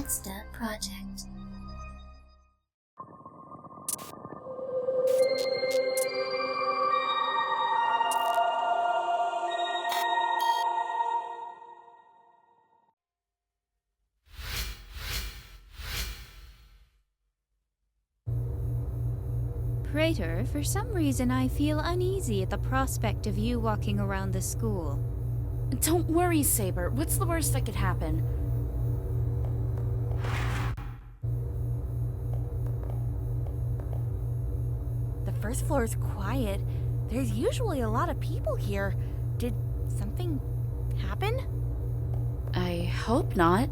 Insta project. Praetor, for some reason I feel uneasy at the prospect of you walking around the school. Don't worry, Saber. What's the worst that could happen? The first floor is quiet. There's usually a lot of people here. Did something happen? I hope not.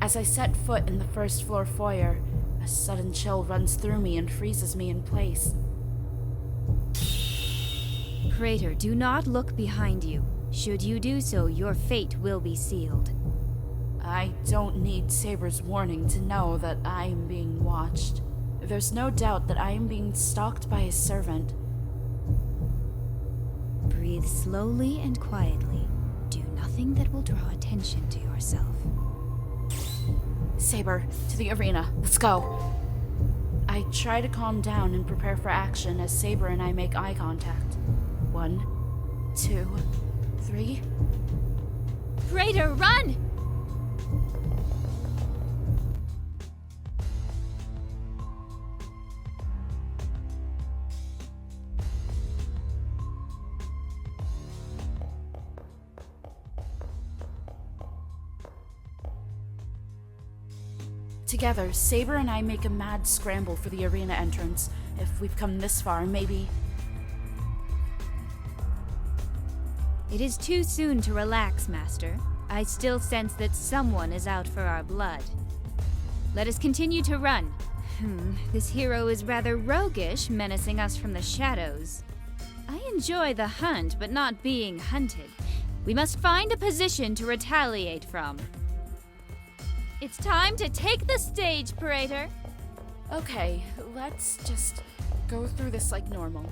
As I set foot in the first floor foyer, a sudden chill runs through me and freezes me in place. Praetor, do not look behind you. Should you do so, your fate will be sealed. I don't need Saber's warning to know that I am being watched. There's no doubt that I am being stalked by his servant. Breathe slowly and quietly. Do nothing that will draw attention to yourself. Saber, to the arena. Let's go. I try to calm down and prepare for action as Saber and I make eye contact. 1, 2, 3. Praetor, run! Together, Saber and I make a mad scramble for the arena entrance. If we've come this far, maybe... It is too soon to relax, Master. I still sense that someone is out for our blood. Let us continue to run. This hero is rather roguish, menacing us from the shadows. I enjoy the hunt, but not being hunted. We must find a position to retaliate from. It's time to take the stage, Praetor. Okay, let's just go through this like normal.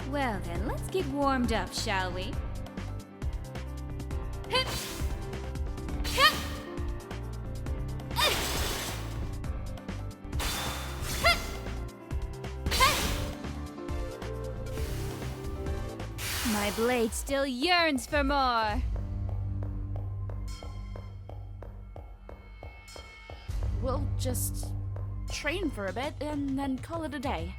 Well then, let's get warmed up, shall we? Hip! Hip! Hip! Hip! My blade still yearns for more. We'll just train for a bit and then call it a day.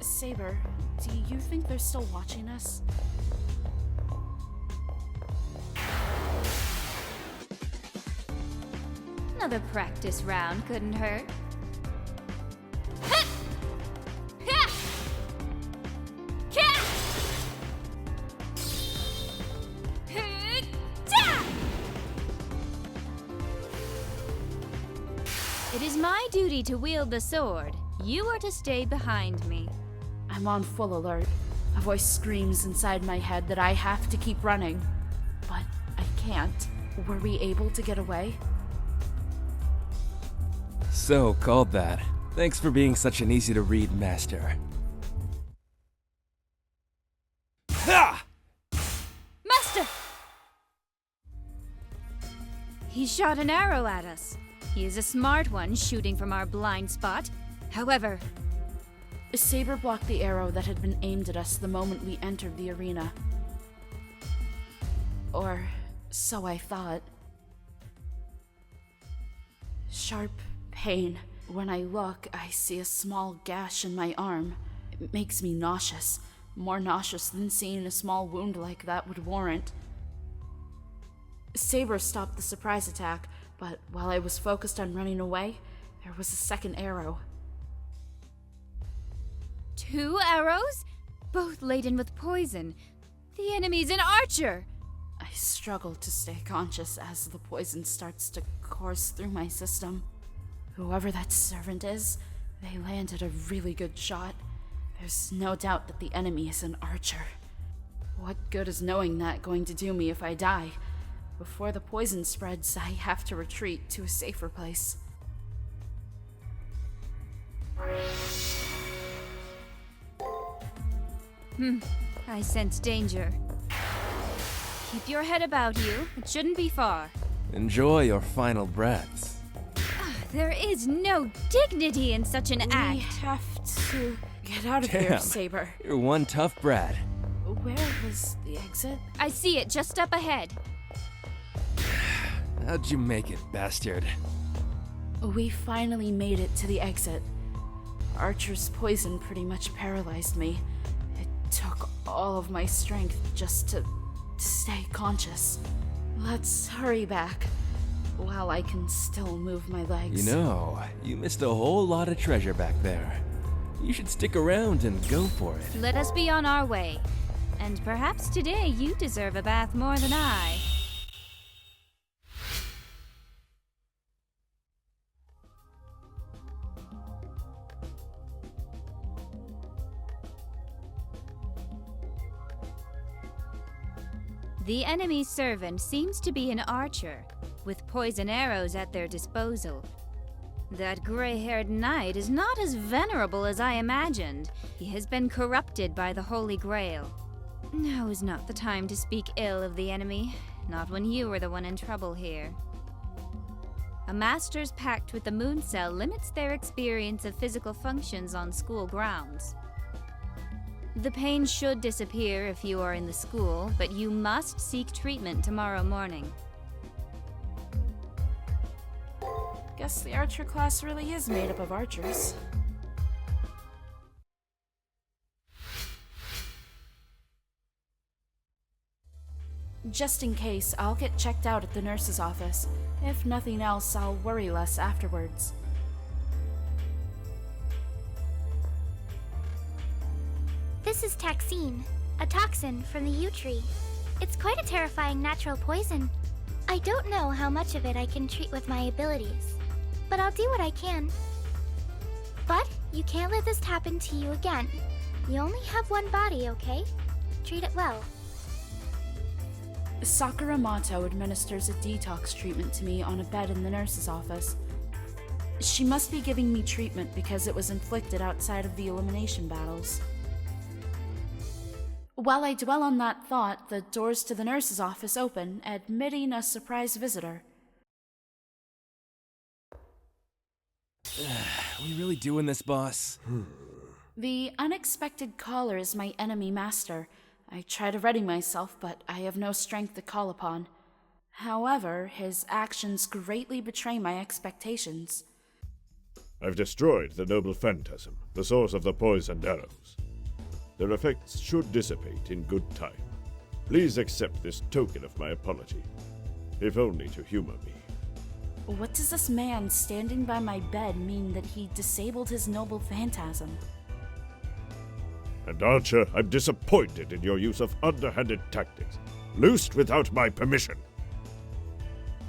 Saber, do you think they're still watching us? Another practice round couldn't hurt. It is my duty to wield the sword. You are to stay behind me. I'm on full alert. A voice screams inside my head that I have to keep running. But I can't. Were we able to get away? So, called that. Thanks for being such an easy-to-read master. Ha! Master! He shot an arrow at us. He is a smart one, shooting from our blind spot. However... Saber blocked the arrow that had been aimed at us the moment we entered the arena. Or so I thought. Sharp pain. When I look, I see a small gash in my arm. It makes me nauseous. More nauseous than seeing a small wound like that would warrant. Saber stopped the surprise attack, but while I was focused on running away, there was a second arrow. 2 arrows? Both laden with poison. The enemy's an archer! I struggle to stay conscious as the poison starts to course through my system. Whoever that servant is, they landed a really good shot. There's no doubt that the enemy is an archer. What good is knowing that going to do me if I die? Before the poison spreads, I have to retreat to a safer place. I sense danger. Keep your head about you. It shouldn't be far. Enjoy your final breaths. There is no dignity in such an We act. have to get out of here, Damn. Saber. You're one tough brat. Where was the exit? I see it just up ahead. How'd you make it, bastard? We finally made it to the exit. Archer's poison pretty much paralyzed me. It took all of my strength just to stay conscious. Let's hurry back while I can still move my legs. You know, you missed a whole lot of treasure back there. You should stick around and go for it. Let us be on our way. And perhaps today you deserve a bath more than I. The enemy's servant seems to be an archer, with poison arrows at their disposal. That gray-haired knight is not as venerable as I imagined. He has been corrupted by the Holy Grail. Now is not the time to speak ill of the enemy, not when you are the one in trouble here. A master's pact with the Moon Cell limits their experience of physical functions on school grounds. The pain should disappear if you are in the school, but you must seek treatment tomorrow morning. Guess the archer class really is made up of archers. Just in case, I'll get checked out at the nurse's office. If nothing else, I'll worry less afterwards. This is taxine, a toxin from the yew tree. It's quite a terrifying natural poison. I don't know how much of it I can treat with my abilities, but I'll do what I can. But you can't let this happen to you again. You only have one body, okay? Treat it well. Sakura Matou administers a detox treatment to me on a bed in the nurse's office. She must be giving me treatment because it was inflicted outside of the elimination battles. While I dwell on that thought, the doors to the nurse's office open, admitting a surprise visitor. We really doing this, boss? The unexpected caller is my enemy master. I try to ready myself, but I have no strength to call upon. However, his actions greatly betray my expectations. I've destroyed the noble phantasm, the source of the poisoned arrows. Their effects should dissipate in good time. Please accept this token of my apology, if only to humor me. What does this man standing by my bed mean that he disabled his noble phantasm? And Archer, I'm disappointed in your use of underhanded tactics, loosed without my permission.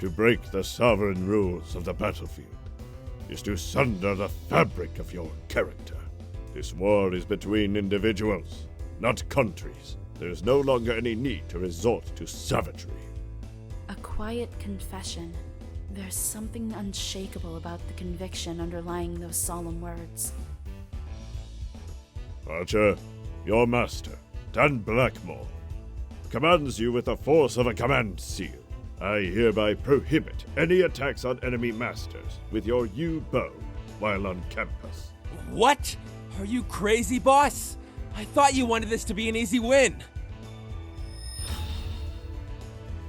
To break the sovereign rules of the battlefield is to sunder the fabric of your character. This war is between individuals, not countries. There is no longer any need to resort to savagery. A quiet confession. There's something unshakable about the conviction underlying those solemn words. Archer, your master, Dan Blackmore, commands you with the force of a command seal. I hereby prohibit any attacks on enemy masters with your yew bow while on campus. What? Are you crazy, boss? I thought you wanted this to be an easy win.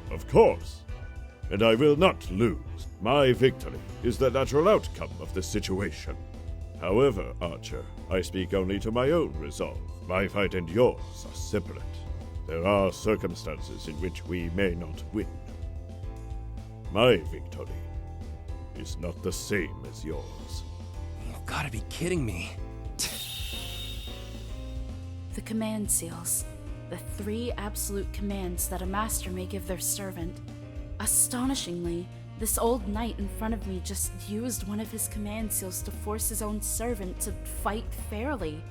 Of course. And I will not lose. My victory is the natural outcome of this situation. However, Archer, I speak only to my own resolve. My fight and yours are separate. There are circumstances in which we may not win. My victory is not the same as yours. You've got to be kidding me. The command seals. The 3 absolute commands that a master may give their servant. Astonishingly, this old knight in front of me just used one of his command seals to force his own servant to fight fairly.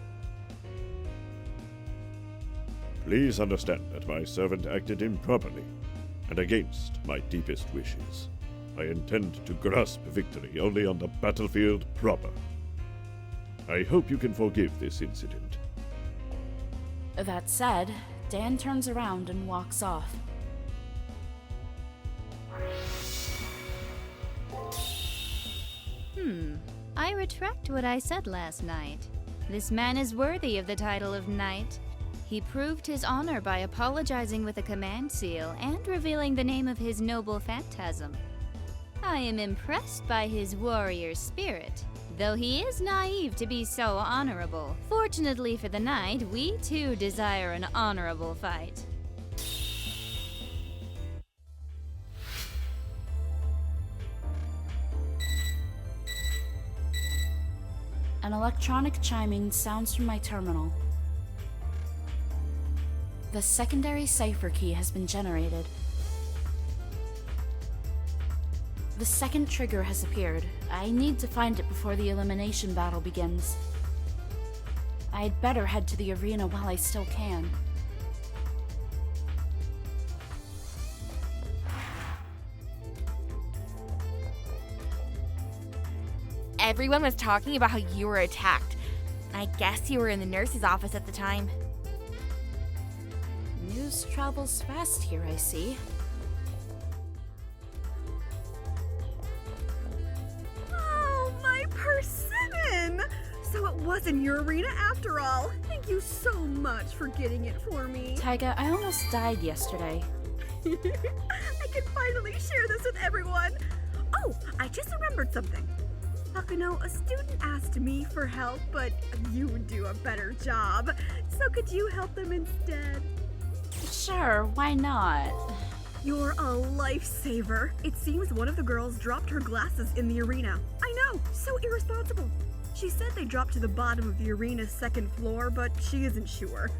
Please understand that my servant acted improperly and against my deepest wishes. I intend to grasp victory only on the battlefield proper. I hope you can forgive this incident. That said, Dan turns around and walks off. I retract what I said last night. This man is worthy of the title of knight. He proved his honor by apologizing with a command seal and revealing the name of his noble phantasm. I am impressed by his warrior spirit, though he is naive to be so honorable. Fortunately for the knight, we too desire an honorable fight. An electronic chiming sounds from my terminal. The secondary cipher key has been generated. The second trigger has appeared. I need to find it before the elimination battle begins. I'd better head to the arena while I still can. Everyone was talking about how you were attacked. I guess you were in the nurse's office at the time. News travels fast here, I see. Oh, my persimmon! So it wasn't your arena after all. Thank you so much for getting it for me. Taiga, I almost died yesterday. I can finally share this with everyone. Oh, I just remembered something. Hakuno, a student asked me for help, but you would do a better job. So could you help them instead? Sure, why not? You're a lifesaver. It seems one of the girls dropped her glasses in the arena. I know, so irresponsible. She said they dropped to the bottom of the arena's second floor, but she isn't sure.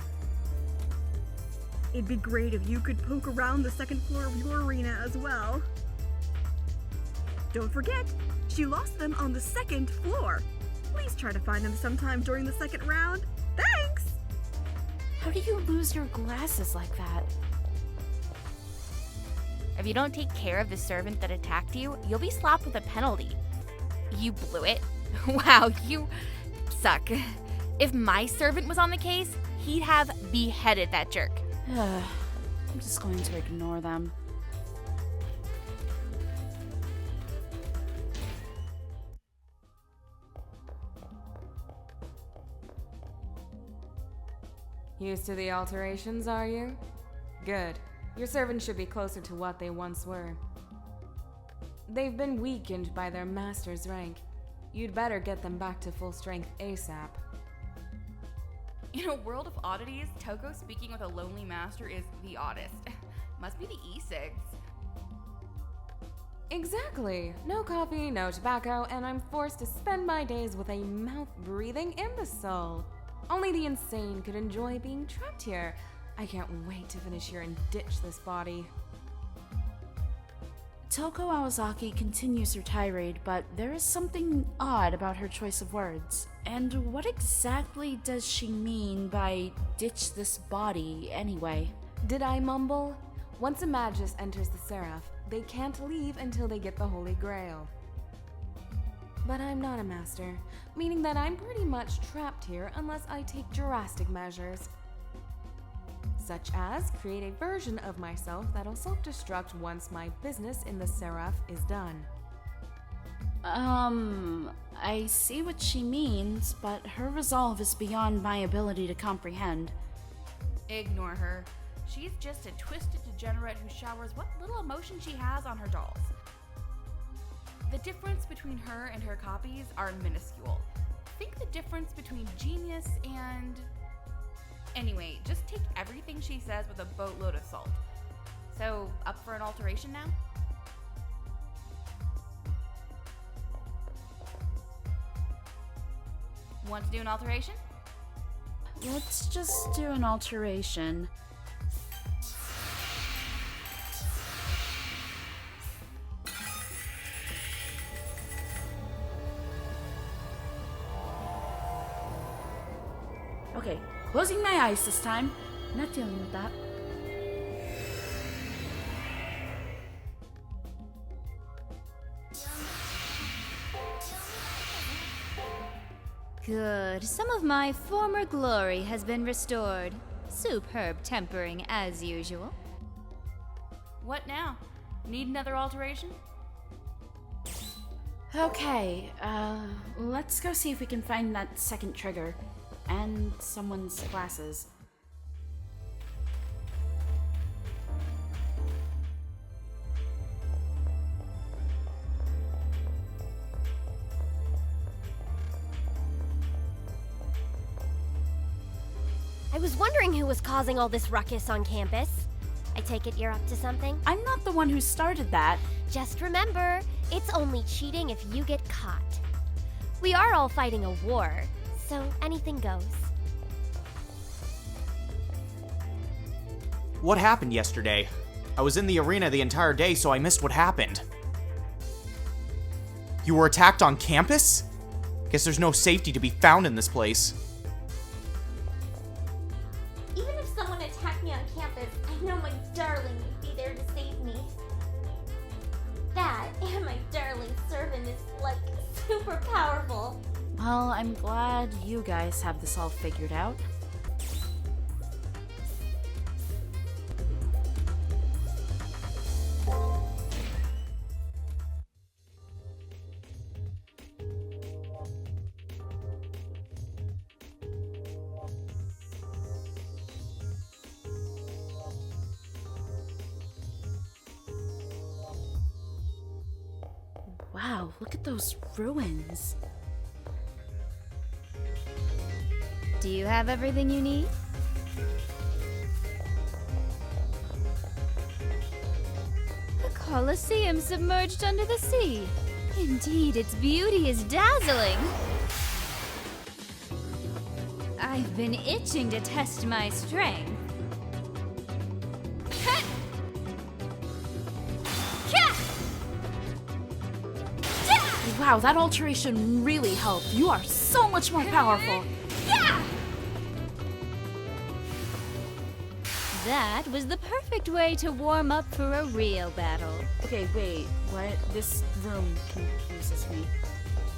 It'd be great if you could poke around the second floor of your arena as well. Don't forget, she lost them on the second floor. Please try to find them sometime during the second round. Thanks! How do you lose your glasses like that? If you don't take care of the servant that attacked you, you'll be slapped with a penalty. You blew it. Wow, you suck. If my servant was on the case, he'd have beheaded that jerk. I'm just going to ignore them. Used to the alterations, are you? Good. Your servants should be closer to what they once were. They've been weakened by their master's rank. You'd better get them back to full strength ASAP. In a world of oddities, Toko speaking with a lonely master is the oddest. Must be the e-cigs. Exactly. No coffee, no tobacco, and I'm forced to spend my days with a mouth-breathing imbecile. Only the insane could enjoy being trapped here. I can't wait to finish here and ditch this body. Toko Awazaki continues her tirade, but there is something odd about her choice of words. And what exactly does she mean by ditch this body, anyway? Did I mumble? Once a Magus enters the Seraph, they can't leave until they get the Holy Grail. But I'm not a master, meaning that I'm pretty much trapped here unless I take drastic measures. Such as create a version of myself that'll self-destruct once my business in the Seraph is done. I see what she means, but her resolve is beyond my ability to comprehend. Ignore her. She's just a twisted degenerate who showers what little emotion she has on her dolls. The difference between her and her copies are minuscule. Think the difference between genius and... Anyway, just take everything she says with a boatload of salt. So, up for an alteration now? Want to do an alteration? Let's just do an alteration. Okay, closing my eyes this time. Not dealing with that. Good. Some of my former glory has been restored. Superb tempering as usual. What now? Need another alteration? Okay, let's go see if we can find that second trigger. And someone's glasses. I was wondering who was causing all this ruckus on campus. I take it you're up to something? I'm not the one who started that. Just remember, it's only cheating if you get caught. We are all fighting a war, so anything goes. What happened yesterday? I was in the arena the entire day, so I missed what happened. You were attacked on campus? Guess there's no safety to be found in this place. Even if someone attacked me on campus, I know my darling would be there to save me. That and my darling servant is, like, super powerful. Well, I'm glad you guys have this all figured out. Wow, look at those ruins. Do you have everything you need? A Colosseum submerged under the sea. Indeed, its beauty is dazzling. I've been itching to test my strength. Wow, that alteration really helped. You are so much more powerful. That was the perfect way to warm up for a real battle. Okay, wait, what? This room confuses me.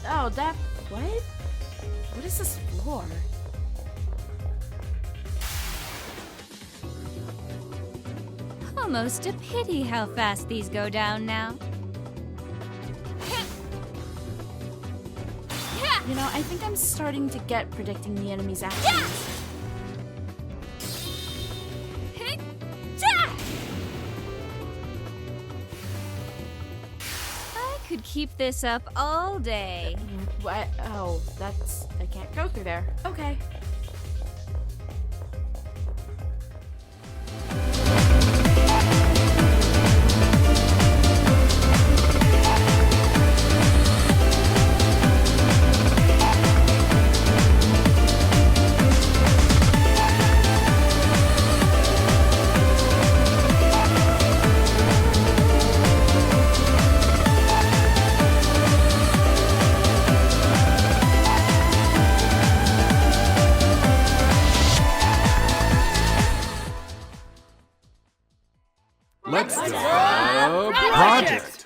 Oh, that... what? What is this floor? Almost a pity how fast these go down now. You know, I think I'm starting to get predicting the enemy's actions. I could keep this up all day. What? Oh, that's... I can't go through there. Okay. Let's go! Project!